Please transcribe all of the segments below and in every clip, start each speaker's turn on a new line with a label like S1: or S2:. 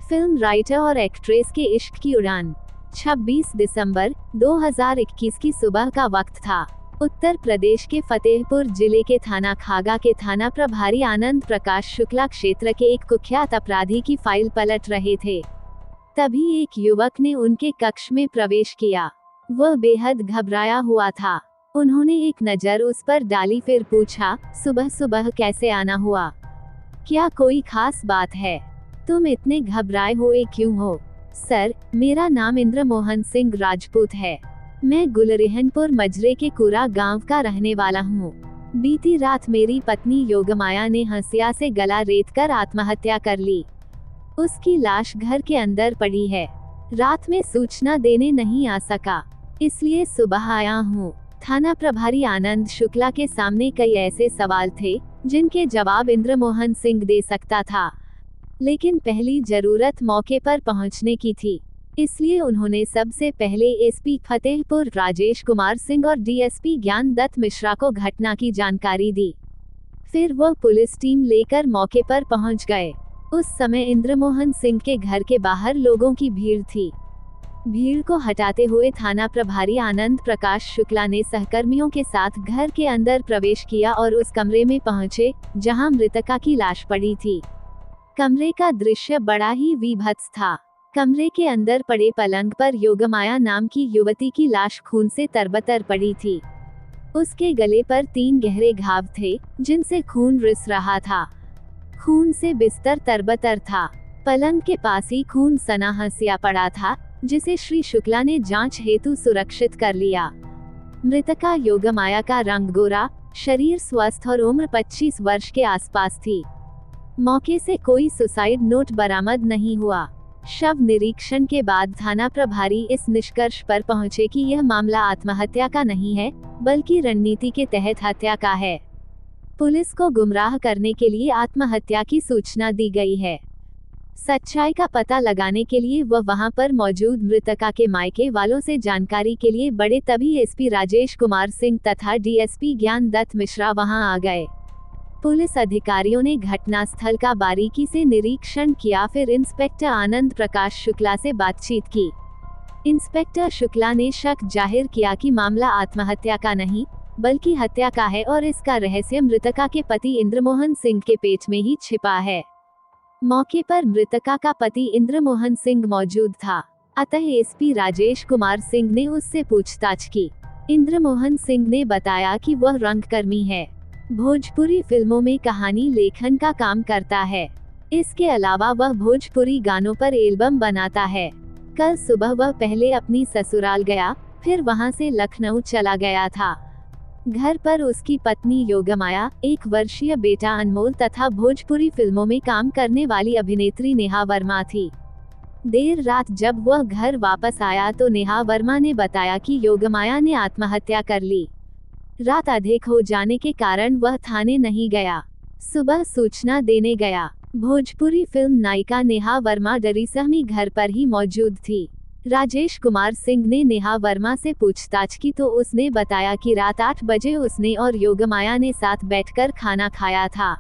S1: Film writer और actress के इश्क की उड़ान। 26 दिसंबर 2021 की सुबह का वक्त था। उत्तर प्रदेश के फतेहपुर जिले के थाना खागा के थाना प्रभारी आनंद प्रकाश शुक्ला क्षेत्र के एक कुख्यात अपराधी की फाइल पलट रहे थे। तभी एक युवक ने उनके कक्ष में प्रवेश किया। वह बेहद घबराया हुआ था। उन्होंने एक नज़र उस पर डाली, फिर पूछा, सुबह सुबह कैसे आना हुआ? क्या कोई खास बात है? तुम इतने घबराए हुए क्यों हो? सर, मेरा नाम इंद्र मोहन सिंह राजपूत है। मैं गुलरेहनपुर मजरे के कुरा गांव का रहने वाला हूँ। बीती रात मेरी पत्नी योगमाया ने हंसिया से गला रेतकर आत्महत्या कर ली। उसकी लाश घर के अंदर पड़ी है। रात में सूचना देने नहीं आ सका, इसलिए सुबह आया हूँ। थाना प्रभारी आनंद शुक्ला के सामने कई ऐसे सवाल थे जिनके जवाब इंद्र मोहन सिंह दे सकता था, लेकिन पहली जरूरत मौके पर पहुंचने की थी। इसलिए उन्होंने सबसे पहले एसपी फतेहपुर राजेश कुमार सिंह और डीएसपी ज्ञान दत्त मिश्रा को घटना की जानकारी दी। फिर वह पुलिस टीम लेकर मौके पर पहुंच गए। उस समय इंद्र मोहन सिंह के घर के बाहर लोगों की भीड़ थी। भीड़ को हटाते हुए थाना प्रभारी आनंद प्रकाश शुक्ला ने सहकर्मियों के साथ घर के अंदर प्रवेश किया और उस कमरे में पहुंचे जहां मृतका की लाश पड़ी थी। कमरे का दृश्य बड़ा ही विभत्स था। कमरे के अंदर पड़े पलंग पर योगमाया नाम की युवती की लाश खून से तरबतर पड़ी थी। उसके गले पर 3 गहरे घाव थे जिनसे खून रिस रहा था। खून से बिस्तर तरबतर था। पलंग के पास ही खून सना हंसिया पड़ा था, जिसे श्री शुक्ला ने जांच हेतु सुरक्षित कर लिया। मृतका योगमाया का रंग गोरा, शरीर स्वस्थ और उम्र 25 वर्ष के आसपास थी। मौके से कोई सुसाइड नोट बरामद नहीं हुआ। शव निरीक्षण के बाद थाना प्रभारी इस निष्कर्ष पर पहुंचे कि यह मामला आत्महत्या का नहीं है, बल्कि रणनीति के तहत हत्या का है। पुलिस को गुमराह करने के लिए आत्महत्या की सूचना दी गई है। सच्चाई का पता लगाने के लिए वह वहां पर मौजूद मृतका के मायके वालों से जानकारी के लिए बड़े, तभी एसपी राजेश कुमार सिंह तथा डीएसपी ज्ञान दत्त मिश्रा वहां आ गए। पुलिस अधिकारियों ने घटनास्थल का बारीकी से निरीक्षण किया, फिर इंस्पेक्टर आनंद प्रकाश शुक्ला से बातचीत की। इंस्पेक्टर शुक्ला ने शक जाहिर किया कि मामला आत्महत्या का नहीं, बल्कि हत्या का है और इसका रहस्य मृतका के पति इंद्र मोहन सिंह के पेट में ही छिपा है। मौके पर मृतका का पति इंद्र मोहन सिंह मौजूद था, अतः एसपी राजेश कुमार सिंह ने उससे पूछताछ की। इंद्र मोहन सिंह ने बताया कि वह रंगकर्मी है, भोजपुरी फिल्मों में कहानी लेखन का काम करता है। इसके अलावा वह भोजपुरी गानों पर एल्बम बनाता है। कल सुबह वह पहले अपनी ससुराल गया, फिर वहां से लखनऊ चला गया था। घर पर उसकी पत्नी योगमाया, 1 वर्षीय बेटा अनमोल तथा भोजपुरी फिल्मों में काम करने वाली अभिनेत्री नेहा वर्मा थी। देर रात जब वह घर वापस आया तो नेहा वर्मा ने बताया कि योगमाया ने आत्महत्या कर ली। रात अधिक हो जाने के कारण वह थाने नहीं गया। सुबह सूचना देने गया। भोजपुरी फिल्म नायिका नेहा वर्मा डरी सहमी घर पर ही मौजूद थी। राजेश कुमार सिंह ने नेहा वर्मा से पूछताछ की तो उसने बताया कि रात 8 बजे उसने और योगमाया ने साथ बैठकर खाना खाया था।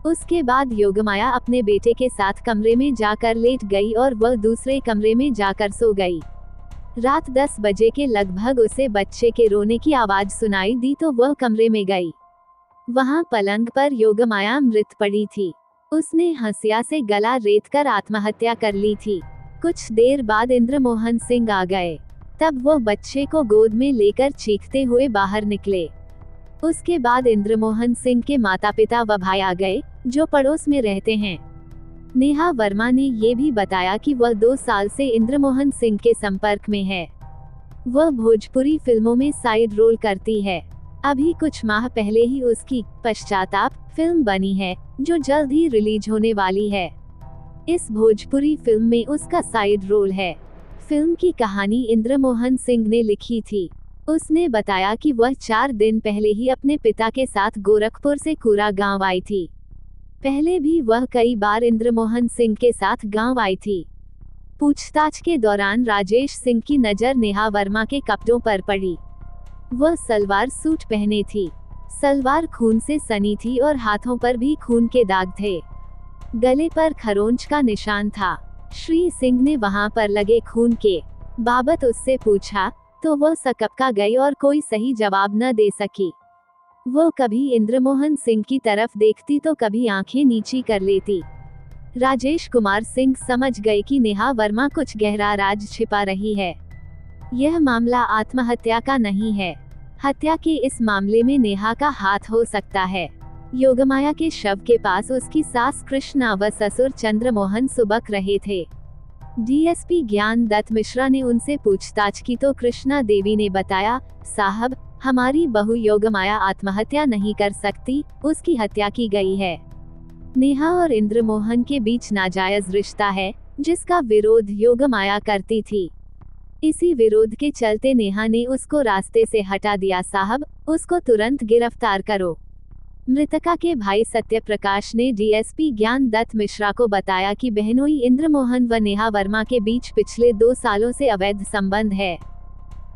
S1: उसके बाद योगमाया अपने बेटे के साथ कमरे में जाकर लेट गई और वह दूसरे कमरे में जाकर सो गई। रात 10 बजे के लगभग उसे बच्चे के रोने की आवाज सुनाई दी तो वह कमरे में गई। वहां पलंग पर योगमाया मृत पड़ी थी। उसने हंसिया से गला रेतकर आत्महत्या कर ली थी। कुछ देर बाद इंद्र मोहन सिंह आ गए। तब वो बच्चे को गोद में लेकर चीखते हुए बाहर निकले। उसके बाद इंद्र मोहन सिंह के माता पिता व भाई आ गए, जो पड़ोस में रहते हैं। नेहा वर्मा ने ये भी बताया कि वह 2 साल से इंद्र मोहन सिंह के संपर्क में है। वह भोजपुरी फिल्मों में साइड रोल करती है। अभी कुछ माह पहले ही उसकी पश्चाताप फिल्म बनी है, जो जल्द ही रिलीज होने वाली है। इस भोजपुरी फिल्म में उसका साइड रोल है। फिल्म की कहानी इंद्र मोहन सिंह ने लिखी थी। उसने बताया कि वह 4 दिन पहले ही अपने पिता के साथ गोरखपुर से कुरा गांव आई थी। पहले भी वह कई बार इंद्र मोहन सिंह के साथ गांव आई थी। पूछताछ के दौरान राजेश सिंह की नज़र नेहा वर्मा के कपड़ों पर पड़ी। वह सलवार सूट पहने थी। सलवार खून से सनी थी और हाथों पर भी खून के दाग थे। गले पर खरोंच का निशान था। श्री सिंह ने वहां पर लगे खून के बाबत उससे पूछा तो वो सकपका गई और कोई सही जवाब न दे सकी। वो कभी इंद्रमोहन सिंह की तरफ देखती तो कभी आंखें नीची कर लेती। राजेश कुमार सिंह समझ गए कि नेहा वर्मा कुछ गहरा राज छिपा रही है। यह मामला आत्महत्या का नहीं है। हत्या के इस मामले में नेहा का हाथ हो सकता है। योगमाया के शव के पास उसकी सास कृष्णा व ससुर चंद्रमोहन सुबक रहे थे। डीएसपी ज्ञान दत्त मिश्रा ने उनसे पूछताछ की तो कृष्णा देवी ने बताया, साहब, हमारी बहू योगमाया आत्महत्या नहीं कर सकती, उसकी हत्या की गई है। नेहा और इंद्रमोहन के बीच नाजायज रिश्ता है, जिसका विरोध योगमाया करती थी। इसी विरोध के चलते नेहा ने उसको रास्ते से हटा दिया। साहब, उसको तुरंत गिरफ्तार करो। मृतका के भाई सत्य प्रकाश ने डीएसपी ज्ञान दत्त मिश्रा को बताया कि बहनोई इंद्रमोहन व नेहा वर्मा के बीच पिछले 2 सालों से अवैध संबंध है।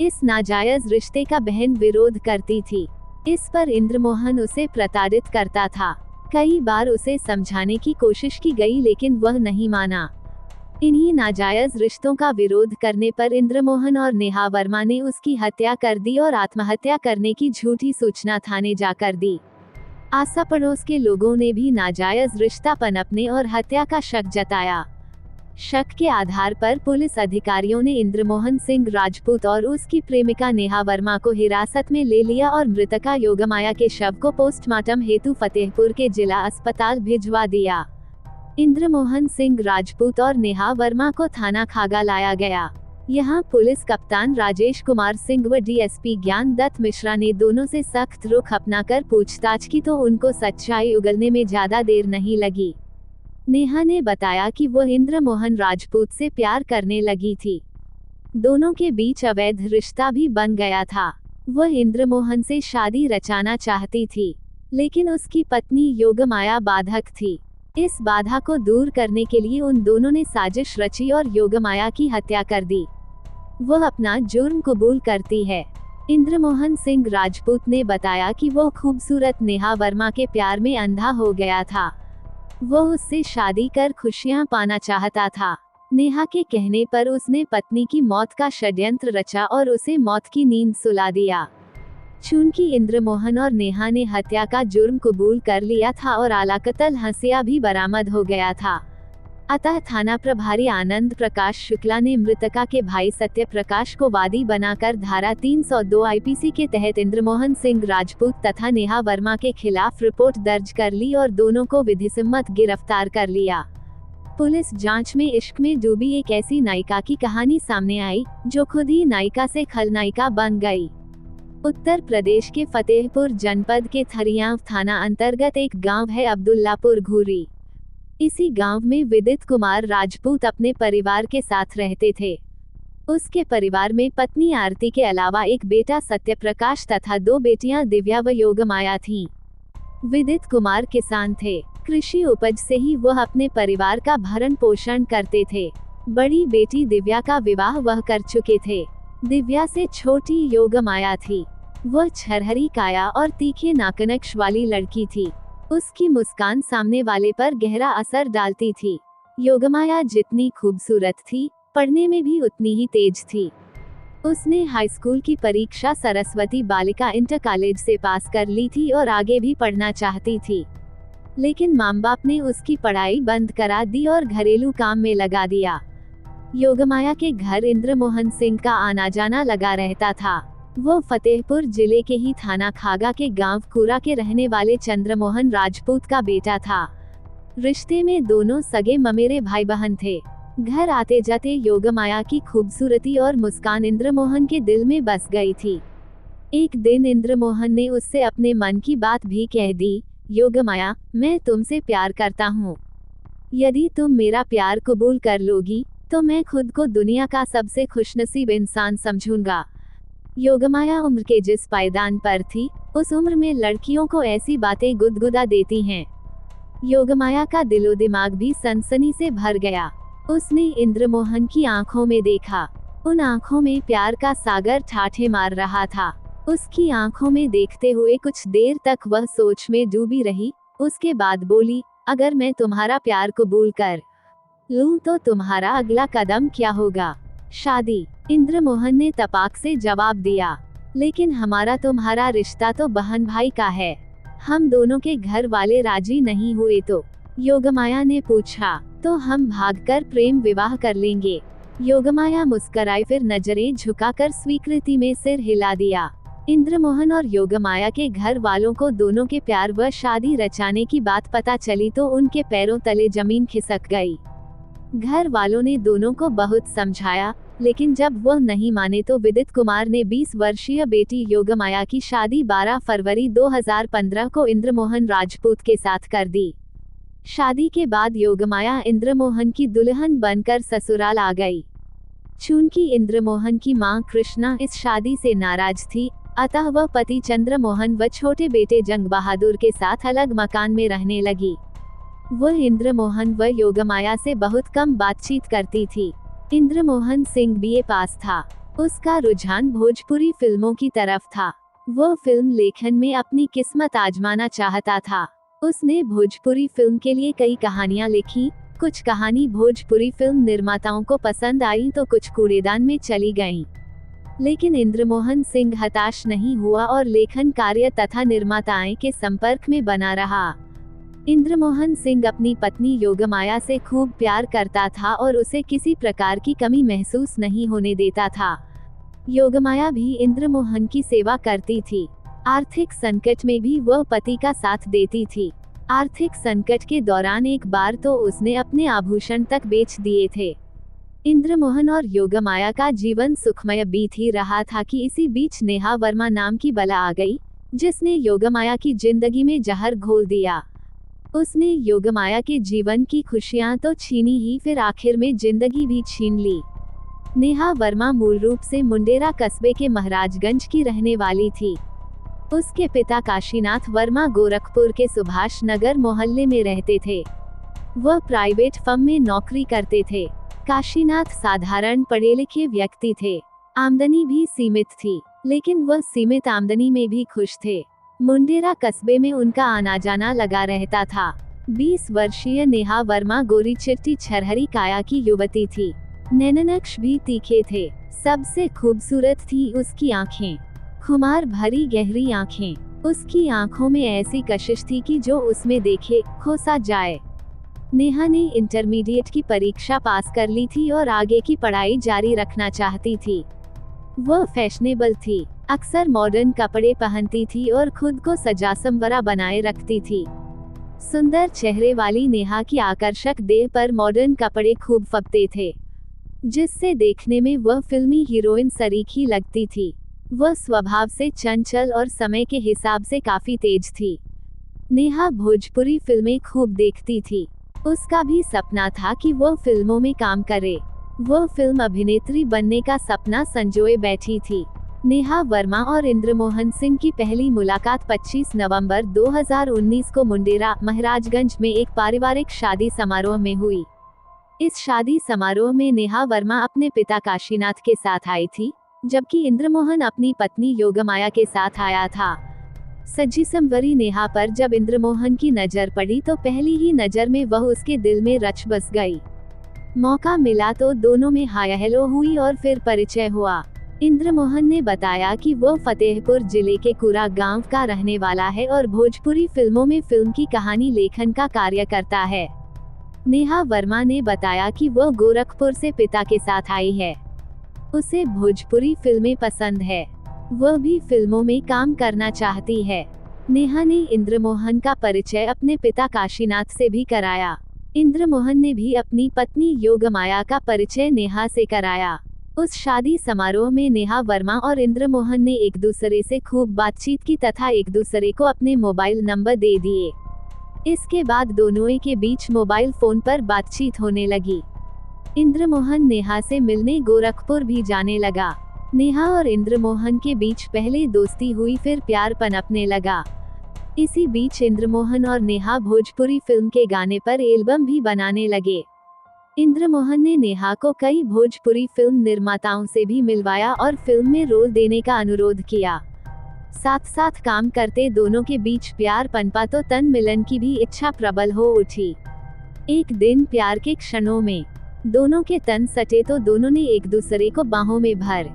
S1: इस नाजायज रिश्ते का बहन विरोध करती थी। इस पर इंद्रमोहन उसे प्रताड़ित करता था। कई बार उसे समझाने की कोशिश की गई लेकिन वह नहीं माना। इन्हीं नाजायज रिश्तों का विरोध करने पर इंद्रमोहन और नेहा वर्मा ने उसकी हत्या कर दी और आत्महत्या करने की झूठी सूचना थाने जाकर दी। आसा पड़ोस के लोगों ने भी नाजायज रिश्ता पनपने और हत्या का शक जताया। शक के आधार पर पुलिस अधिकारियों ने इंद्रमोहन सिंह राजपूत और उसकी प्रेमिका नेहा वर्मा को हिरासत में ले लिया और मृतका योगमाया के शव को पोस्टमार्टम हेतु फतेहपुर के जिला अस्पताल भिजवा दिया। इंद्रमोहन सिंह राजपूत और नेहा वर्मा को थाना खागा लाया गया। यहाँ पुलिस कप्तान राजेश कुमार सिंह व डीएसपी ज्ञान दत्त मिश्रा ने दोनों से सख्त रुख अपनाकर पूछताछ की तो उनको सच्चाई उगलने में ज्यादा देर नहीं लगी। नेहा ने बताया कि वो इंद्रमोहन राजपूत से प्यार करने लगी थी। दोनों के बीच अवैध रिश्ता भी बन गया था। वह इंद्रमोहन से शादी रचाना चाहती थी, लेकिन उसकी पत्नी योगमाया बाधक थी। इस बाधा को दूर करने के लिए उन दोनों ने साजिश रची और योगमाया की हत्या कर दी। वह अपना जुर्म कबूल करती है। इंद्रमोहन सिंह राजपूत ने बताया कि वो खूबसूरत नेहा वर्मा के प्यार में अंधा हो गया था। वो उससे शादी कर खुशियां पाना चाहता था। नेहा के कहने पर उसने पत्नी की मौत का षड्यंत्र रचा और उसे मौत की नींद सुला दिया। चूंकि इंद्रमोहन और नेहा ने हत्या का जुर्म कबूल कर लिया था और आलाकतल हंसिया भी बरामद हो गया था, अतः थाना प्रभारी आनंद प्रकाश शुक्ला ने मृतका के भाई सत्य प्रकाश को वादी बनाकर धारा 302 आईपीसी के तहत इंद्रमोहन सिंह राजपूत तथा नेहा वर्मा के खिलाफ रिपोर्ट दर्ज कर ली और दोनों को विधिसम्मत गिरफ्तार कर लिया। पुलिस जांच में इश्क में डूबी एक ऐसी नायिका की कहानी सामने आई, जो खुद ही नायिका से खलनायिका बन गई। उत्तर प्रदेश के फतेहपुर जनपद के थरियांव थाना अंतर्गत एक गांव है अब्दुल्लापुर घूरी। इसी गांव में विदित कुमार राजपूत अपने परिवार के साथ रहते थे। उसके परिवार में पत्नी आरती के अलावा एक बेटा सत्य प्रकाश तथा 2 बेटियां दिव्या व योगमाया थीं। विदित कुमार किसान थे। कृषि उपज से ही वह अपने परिवार का भरण पोषण करते थे। बड़ी बेटी दिव्या का विवाह वह कर चुके थे। दिव्या से छोटी योगमाया थी। वह छरहरी काया और तीखे नाकनक्श वाली लड़की थी। उसकी मुस्कान सामने वाले पर गहरा असर डालती थी। योगमाया जितनी खूबसूरत थी, पढ़ने में भी उतनी ही तेज थी। उसने हाई स्कूल की परीक्षा सरस्वती बालिका इंटर कॉलेज से पास कर ली थी और आगे भी पढ़ना चाहती थी, लेकिन माँ बाप ने उसकी पढ़ाई बंद करा दी और घरेलू काम में लगा दिया। योगमाया के घर इंद्रमोहन सिंह का आना जाना लगा रहता था। वो फतेहपुर जिले के ही थाना खागा के गांव कूरा के रहने वाले चंद्रमोहन राजपूत का बेटा था। रिश्ते में दोनों सगे ममेरे भाई बहन थे। घर आते जाते योगमाया की खूबसूरती और मुस्कान इंद्रमोहन के दिल में बस गई थी। एक दिन इंद्रमोहन ने उससे अपने मन की बात भी कह दी, योगमाया, मैं तुमसे प्यार करता हूँ। यदि तुम मेरा प्यार कबूल कर लोगी, तो मैं खुद को दुनिया का सबसे खुशनसीब इंसान समझूंगा। योगमाया उम्र के जिस पायदान पर थी, उस उम्र में लड़कियों को ऐसी बातें गुदगुदा देती हैं। योगमाया का दिलो दिमाग भी सनसनी से भर गया। उसने इंद्रमोहन की आंखों में देखा। उन आंखों में प्यार का सागर ठाठे मार रहा था। उसकी आंखों में देखते हुए कुछ देर तक वह सोच में डूबी रही। उसके बाद बोली, अगर मैं तुम्हारा प्यार कबूल कर लूं तो तुम्हारा अगला कदम क्या होगा? शादी। इंद्रमोहन ने तपाक से जवाब दिया, लेकिन हमारा तुम्हारा रिश्ता तो बहन भाई का है। हम दोनों के घर वाले राजी नहीं हुए तो? योगमाया ने पूछा। तो हम भागकर प्रेम विवाह कर लेंगे। योगमाया मुस्कुराई, फिर नजरें झुकाकर स्वीकृति में सिर हिला दिया। इंद्रमोहन और योगमाया के घर वालों को दोनों के प्यार व शादी रचाने की बात पता चली तो उनके पैरों तले जमीन खिसक गई। घर वालों ने दोनों को बहुत समझाया, लेकिन जब वह नहीं माने तो विदित कुमार ने 20 वर्षीय बेटी योगमाया की शादी 12 फरवरी 2015 को इंद्रमोहन राजपूत के साथ कर दी। शादी के बाद योगमाया इंद्रमोहन की दुल्हन बनकर ससुराल आ गई। चूंकि इंद्रमोहन की मां कृष्णा इस शादी से नाराज थी, अतः वह पति चंद्रमोहन व छोटे बेटे जंग बहादुर के साथ अलग मकान में रहने लगी। वह इंद्रमोहन व योगमाया से बहुत कम बातचीत करती थी। इंद्रमोहन सिंह बीए पास था। उसका रुझान भोजपुरी फिल्मों की तरफ था। वह फिल्म लेखन में अपनी किस्मत आजमाना चाहता था। उसने भोजपुरी फिल्म के लिए कई कहानियां लिखी। कुछ कहानी भोजपुरी फिल्म निर्माताओं को पसंद आई तो कुछ कूड़ेदान में चली गईं। लेकिन इंद्रमोहन सिंह हताश नहीं हुआ और लेखन कार्य तथा निर्माताएं के संपर्क में बना रहा। इंद्रमोहन सिंह अपनी पत्नी योगमाया से खूब प्यार करता था और उसे किसी प्रकार की कमी महसूस नहीं होने देता था। योगमाया भी इंद्रमोहन की सेवा करती थी। आर्थिक संकट में भी वह पति का साथ देती थी। आर्थिक संकट के दौरान एक बार तो उसने अपने आभूषण तक बेच दिए थे। इंद्रमोहन और योगमाया का जीवन सुखमय बीत ही रहा था कि इसी बीच नेहा वर्मा नाम की बला आ गई, जिसने योगमाया की जिंदगी में जहर घोल दिया। उसने योगमाया के जीवन की खुशियां तो छीनी ही, फिर आखिर में जिंदगी भी छीन ली। नेहा वर्मा मूल रूप से मुंडेरा कस्बे के महाराजगंज की रहने वाली थी। उसके पिता काशीनाथ वर्मा गोरखपुर के सुभाष नगर मोहल्ले में रहते थे। वह प्राइवेट फर्म में नौकरी करते थे। काशीनाथ साधारण पढ़े लिखे व्यक्ति थे। आमदनी भी सीमित थी, लेकिन वह सीमित आमदनी में भी खुश थे। मुंडेरा कस्बे में उनका आना जाना लगा रहता था। 20 वर्षीय नेहा वर्मा गोरी चिट्टी छरहरी काया की युवती थी। नैननक्श भी तीखे थे। सबसे खूबसूरत थी उसकी आंखें, खुमार भरी गहरी आंखें। उसकी आंखों में ऐसी कशिश थी कि जो उसमें देखे खो सा जाए। नेहा ने इंटरमीडिएट की परीक्षा पास कर ली थी और आगे की पढ़ाई जारी रखना चाहती थी। वह फैशनेबल थी, अक्सर मॉडर्न कपड़े पहनती थी और खुद को सजा संवरा बनाए रखती थी। सुंदर चेहरे वाली नेहा की आकर्षक देह पर मॉडर्न कपड़े खूब फबते थे, जिससे देखने में वह फिल्मी हीरोइन सरीखी लगती थी। वह स्वभाव से चंचल और समय के हिसाब से काफी तेज थी। नेहा भोजपुरी फिल्में खूब देखती थी। उसका भी सपना था कि वह फिल्मों में काम करे। वह फिल्म अभिनेत्री बनने का सपना संजोए बैठी थी। नेहा वर्मा और इंद्रमोहन सिंह की पहली मुलाकात 25 नवंबर 2019 को मुंडेरा महाराजगंज में एक पारिवारिक शादी समारोह में हुई। इस शादी समारोह में नेहा वर्मा अपने पिता काशीनाथ के साथ आई थी, जबकि इंद्रमोहन अपनी पत्नी योगमाया के साथ आया था। सजी संवरी नेहा पर जब इंद्रमोहन की नजर पड़ी तो पहली ही नजर में वह उसके दिल में रच बस गई। मौका मिला तो दोनों में हाय हेलो हुई और फिर परिचय हुआ। इंद्रमोहन ने बताया कि वह फतेहपुर जिले के कुरा गांव का रहने वाला है और भोजपुरी फिल्मों में फिल्म की कहानी लेखन का कार्य करता है। नेहा वर्मा ने बताया कि वह गोरखपुर से पिता के साथ आई है। उसे भोजपुरी फिल्में पसंद है। वह भी फिल्मों में काम करना चाहती है। नेहा ने इंद्रमोहन का परिचय अपने पिता काशीनाथ से भी कराया। इंद्रमोहन ने भी अपनी पत्नी योगमाया का परिचय नेहा से कराया। उस शादी समारोह में नेहा वर्मा और इंद्रमोहन ने एक दूसरे से खूब बातचीत की तथा एक दूसरे को अपने मोबाइल नंबर दे दिए। इसके बाद दोनों के बीच मोबाइल फोन पर बातचीत होने लगी। इंद्रमोहन नेहा से मिलने गोरखपुर भी जाने लगा। नेहा और इंद्रमोहन के बीच पहले दोस्ती हुई, फिर प्यार पनपने लगा। इसी बीच इंद्रमोहन और नेहा भोजपुरी फिल्म के गाने पर एल्बम भी बनाने लगे। इंद्रमोहन ने नेहा को कई भोजपुरी फिल्म निर्माताओं से भी मिलवाया और फिल्म में रोल देने का अनुरोध किया। साथ साथ काम करते दोनों के बीच प्यार पनपा तो तन मिलन की भी इच्छा प्रबल हो उठी। एक दिन प्यार के क्षणों में दोनों के तन सटे तो दोनों ने एक दूसरे को बाहों में भर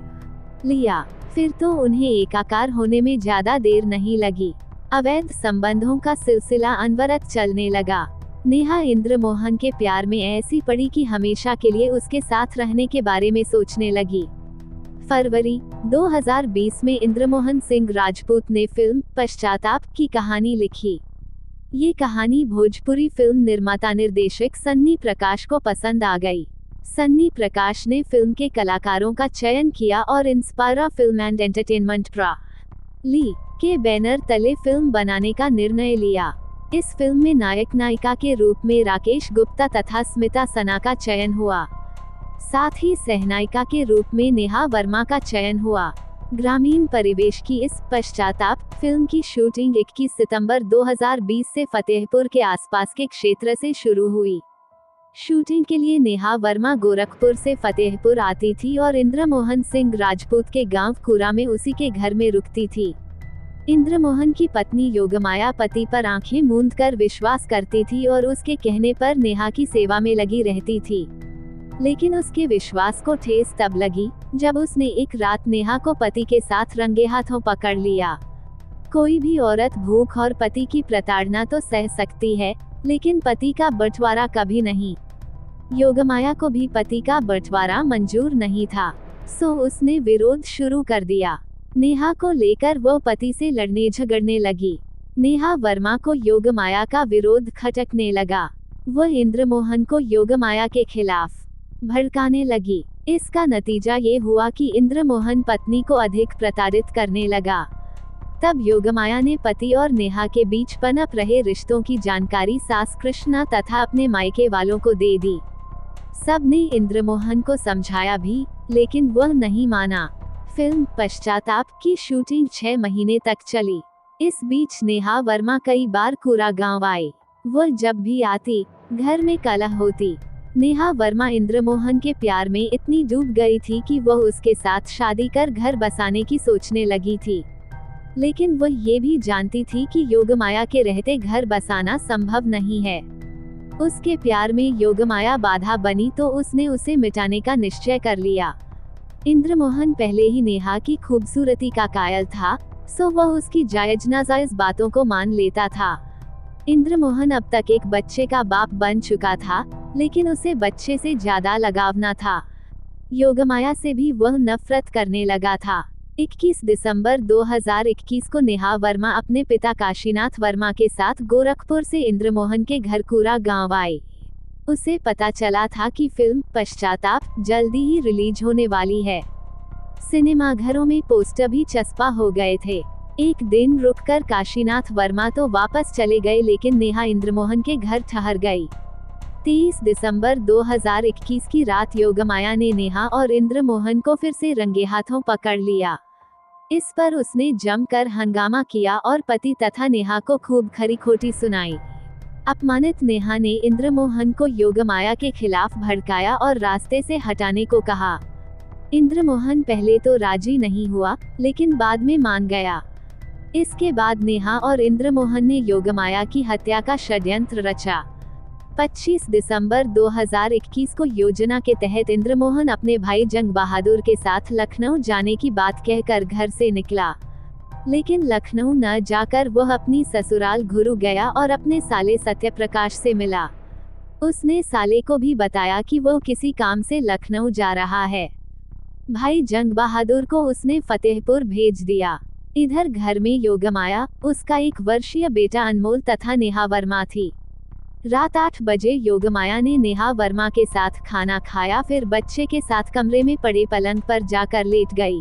S1: लिया। फिर तो उन्हें एकाकार होने में ज्यादा देर नहीं लगी। अवैध संबंधों का सिलसिला अनवरत चलने लगा। नेहा इंद्रमोहन के प्यार में ऐसी पड़ी कि हमेशा के लिए उसके साथ रहने के बारे में सोचने लगी। फरवरी 2020 में इंद्रमोहन सिंह राजपूत ने फिल्म पश्चाताप की कहानी लिखी। ये कहानी भोजपुरी फिल्म निर्माता निर्देशक सन्नी प्रकाश को पसंद आ गई। सन्नी प्रकाश ने फिल्म के कलाकारों का चयन किया और इंस्पायरा फिल्म एंड एंटरटेनमेंट ली के बैनर तले फिल्म बनाने का निर्णय लिया। इस फिल्म में नायक नायिका के रूप में राकेश गुप्ता तथा स्मिता सना का चयन हुआ। साथ ही सहनायिका के रूप में नेहा वर्मा का चयन हुआ। ग्रामीण परिवेश की इस पश्चाताप फिल्म की शूटिंग 21 सितंबर 2020 से फतेहपुर के आसपास के क्षेत्र से शुरू हुई। शूटिंग के लिए नेहा वर्मा गोरखपुर से फतेहपुर आती थी और इंद्रमोहन सिंह राजपूत के गांव कुरा में उसी के घर में रुकती थी। इंद्रमोहन की पत्नी योगमाया पति पर आंखें मूंद कर विश्वास करती थी और उसके कहने पर नेहा की सेवा में लगी रहती थी। लेकिन उसके विश्वास को ठेस तब लगी जब उसने एक रात नेहा को पति के साथ रंगे हाथों पकड़ लिया। कोई भी औरत भूख और पति की प्रताड़ना तो सह सकती है, लेकिन पति का बंटवारा कभी नहीं। योगमाया को भी पति का बंटवारा मंजूर नहीं था, सो उसने विरोध शुरू कर दिया। नेहा को लेकर वो पति से लड़ने झगड़ने लगी। नेहा वर्मा को योगमाया का विरोध खटकने लगा। वह इंद्रमोहन को योगमाया के खिलाफ भड़काने लगी। इसका नतीजा ये हुआ कि इंद्रमोहन पत्नी को अधिक प्रताड़ित करने लगा। तब योगमाया ने पति और नेहा के बीच पनप रहे रिश्तों की जानकारी सास कृष्णा तथा अपने मायके वालों को दे दी। सबने इंद्रमोहन को समझाया भी, लेकिन वह नहीं माना। फिल्म पश्चाताप की शूटिंग 6 महीने तक चली। इस बीच नेहा वर्मा कई बार कुरा गांव आई। वह जब भी आती, घर में कलह होती। नेहा वर्मा इंद्रमोहन के प्यार में इतनी डूब गई थी कि वह उसके साथ शादी कर घर बसाने की सोचने लगी थी। लेकिन वह ये भी जानती थी कि योगमाया के रहते घर बसाना संभव नहीं है। उसके प्यार में योगमाया बाधा बनी तो उसने उसे मिटाने का निश्चय कर लिया। इंद्रमोहन पहले ही नेहा की खूबसूरती का कायल था, सो वह उसकी जायज नाजायज बातों को मान लेता था। इंद्रमोहन अब तक एक बच्चे का बाप बन चुका था, लेकिन उसे बच्चे से ज्यादा लगाव न था। योगमाया से भी वह नफरत करने लगा था। 21 दिसंबर 2021 को नेहा वर्मा अपने पिता काशीनाथ वर्मा के साथ गोरखपुर से इंद्रमोहन के घर कुरा गांव आई। उसे पता चला था कि फिल्म पश्चाताप जल्दी ही रिलीज होने वाली है। सिनेमाघरों में पोस्टर भी चस्पा हो गए थे। एक दिन रुककर काशीनाथ वर्मा तो वापस चले गए, लेकिन नेहा इंद्रमोहन के घर ठहर गई। 30 दिसंबर 2021 की रात योगमाया ने नेहा और इंद्रमोहन को फिर से रंगे हाथों पकड़ लिया। इस पर उसने जमकर हंगामा किया और पति तथा नेहा को खूब खरी खोटी सुनाई। अपमानित नेहा ने इंद्रमोहन को योगमाया के खिलाफ भड़काया और रास्ते से हटाने को कहा। इंद्रमोहन पहले तो राजी नहीं हुआ, लेकिन बाद में मान गया। इसके बाद नेहा और इंद्रमोहन ने योगमाया की हत्या का षड्यंत्र रचा। 25 दिसंबर 2021 को योजना के तहत इंद्रमोहन अपने भाई जंग बहादुर के साथ लखनऊ जाने की बात कहकर घर से निकला, लेकिन लखनऊ न जाकर वह अपनी ससुराल घुरु गया और अपने साले सत्यप्रकाश से मिला। उसने साले को भी बताया कि वह किसी काम से लखनऊ जा रहा है। भाई जंग बहादुर को उसने फतेहपुर भेज दिया। इधर घर में योगमाया, उसका 1 वर्षीय बेटा अनमोल तथा नेहा वर्मा थी। रात 8 बजे योगमाया ने नेहा वर्मा के साथ खाना खाया, फिर बच्चे के साथ कमरे में पड़े पलंग पर जाकर लेट गई।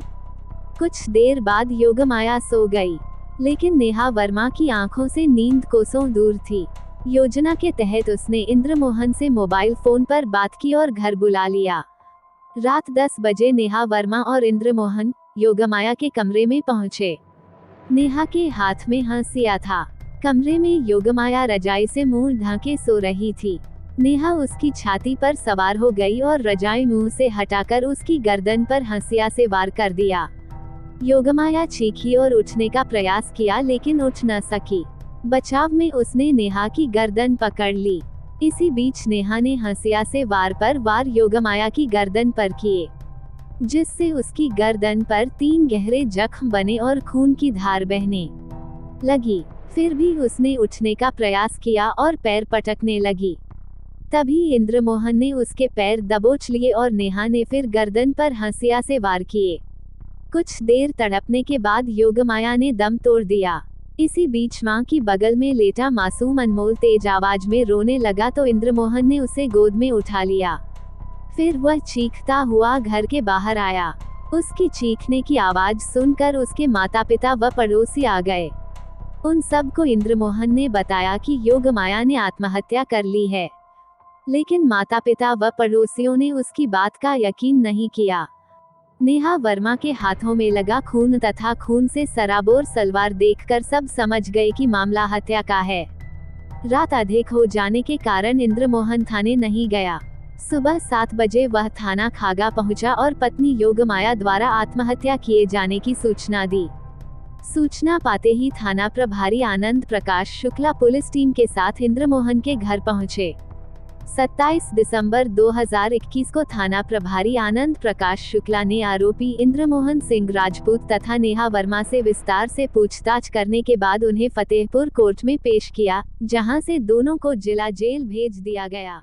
S1: कुछ देर बाद योगमाया सो गई, लेकिन नेहा वर्मा की आंखों से नींद कोसों दूर थी। योजना के तहत उसने इंद्रमोहन से मोबाइल फोन पर बात की और घर बुला लिया। रात 10 बजे नेहा वर्मा और इंद्रमोहन योगमाया के कमरे में पहुंचे। नेहा के हाथ में हंसिया था। कमरे में योगमाया रजाई से मुंह ढांके सो रही थी। नेहा उसकी छाती पर सवार हो गई और रजाई मुंह से हटाकर उसकी गर्दन पर हंसिया से वार कर दिया। योगमाया चीखी और उठने का प्रयास किया, लेकिन उठ न सकी। बचाव में उसने नेहा की गर्दन पकड़ ली। इसी बीच नेहा ने हंसिया से वार पर वार योगमाया की गर्दन पर किए, जिससे उसकी गर्दन पर 3 गहरे जख्म बने और खून की धार बहने लगी। फिर भी उसने उठने का प्रयास किया और पैर पटकने लगी। तभी इंद्रमोहन ने उसके पैर दबोच लिए और नेहा ने फिर गर्दन पर हंसिया से वार किए। कुछ देर तड़पने के बाद योगमाया ने दम तोड़ दिया। इसी बीच मां की बगल में लेटा मासूम अनमोल तेज आवाज में रोने लगा तो इंद्रमोहन ने उसे गोद में उठा लिया। फिर वह चीखता हुआ घर के बाहर आया। उसकी चीखने की आवाज सुनकर उसके माता पिता व पड़ोसी आ गए। उन सब को इंद्रमोहन ने बताया कि योगमाया ने आत्महत्या कर ली है, लेकिन माता पिता व पड़ोसियों ने उसकी बात का यकीन नहीं किया। नेहा वर्मा के हाथों में लगा खून तथा खून से सराबोर सलवार देखकर सब समझ गए कि मामला हत्या का है। रात अधिक हो जाने के कारण इंद्रमोहन थाने नहीं गया। सुबह 7 बजे वह थाना खागा पहुंचा और पत्नी योगमाया द्वारा आत्महत्या किए जाने की सूचना दी। सूचना पाते ही थाना प्रभारी आनंद प्रकाश शुक्ला पुलिस टीम के साथ इंद्रमोहन के घर पहुंचे। 27 दिसंबर 2021 को थाना प्रभारी आनंद प्रकाश शुक्ला ने आरोपी इंद्रमोहन सिंह राजपूत तथा नेहा वर्मा से विस्तार से पूछताछ करने के बाद उन्हें फतेहपुर कोर्ट में पेश किया, जहां से दोनों को जिला जेल भेज दिया गया।